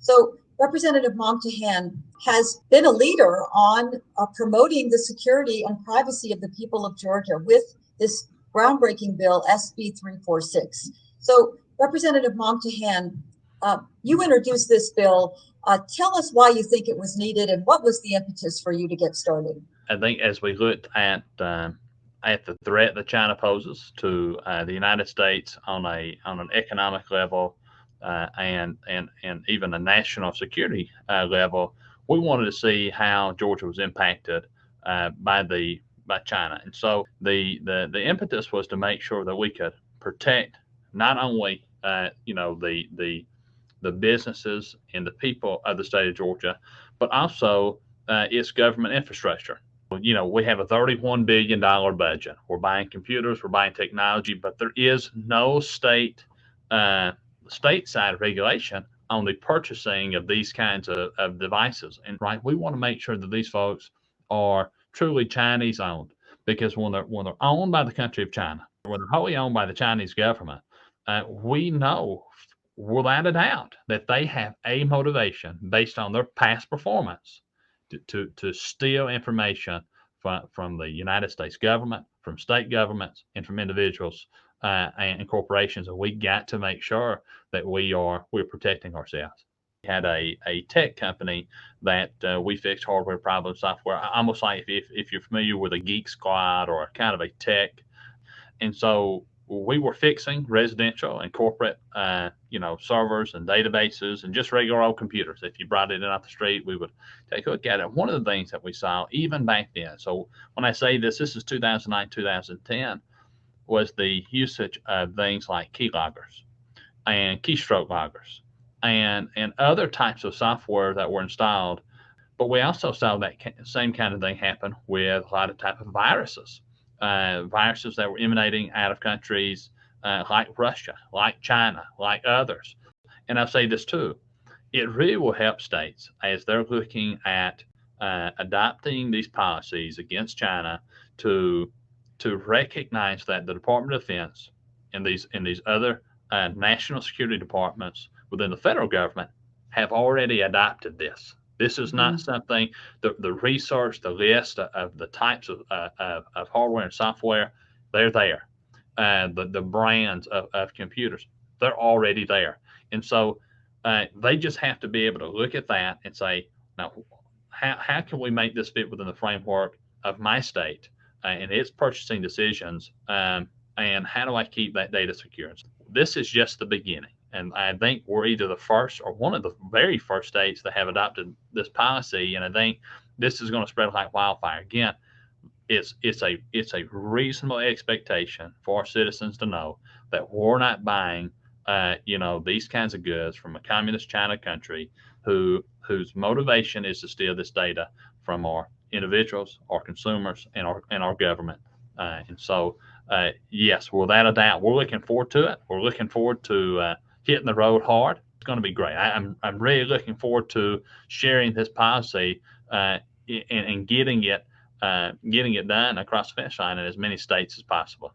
So Representative Momtahan has been a leader on promoting the security and privacy of the people of Georgia with this groundbreaking bill, SB 346. So Representative Momtahan, you introduced this bill. Tell us why you think it was needed and what was the impetus for you to get started? I think as we looked at the threat that China poses to the United States on an economic level and even a national security level, we wanted to see how Georgia was impacted by China, and so the impetus was to make sure that we could protect not only the businesses and the people of the state of Georgia, but also its government infrastructure. We have a $31 billion budget. We're buying computers, we're buying technology, but there is no stateside regulation on the purchasing of these kinds of devices. And right, we want to make sure that these folks are truly Chinese owned, because when they're owned by the country of China, when they're wholly owned by the Chinese government, we know without a doubt that they have a motivation based on their past performance to steal information from the United States government, from state governments, and from individuals and corporations. And we got to make sure that we're protecting ourselves. We had a tech company that we fixed hardware problems, software, almost like if you're familiar with a Geek Squad or kind of a tech. And so we were fixing residential and corporate, servers and databases and just regular old computers. If you brought it in off the street, we would take a look at it. One of the things that we saw even back then, so when I say this is 2009, 2010, was the usage of things like keyloggers and keystroke loggers and other types of software that were installed. But we also saw that same kind of thing happen with a lot of type of viruses. Viruses that were emanating out of countries like Russia, like China, like others. And I'll say this too, it really will help states as they're looking at adopting these policies against China to recognize that the Department of Defense and these other national security departments within the federal government have already adopted this. This is not something, the research, the list of the types of hardware and software, they're there. The brands of computers, they're already there. And so they just have to be able to look at that and say, now, how can we make this fit within the framework of my state and its purchasing decisions? And how do I keep that data secure? This is just the beginning. And I think we're either the first or one of the very first states that have adopted this policy. And I think this is going to spread like wildfire. Again, it's a reasonable expectation for our citizens to know that we're not buying, these kinds of goods from a communist China country whose motivation is to steal this data from our individuals, our consumers, and our government. And so, yes, without a doubt, we're looking forward to it. We're looking forward to hitting the road hard. It's going to be great. I'm really looking forward to sharing this policy and getting it done across the finish line in as many states as possible.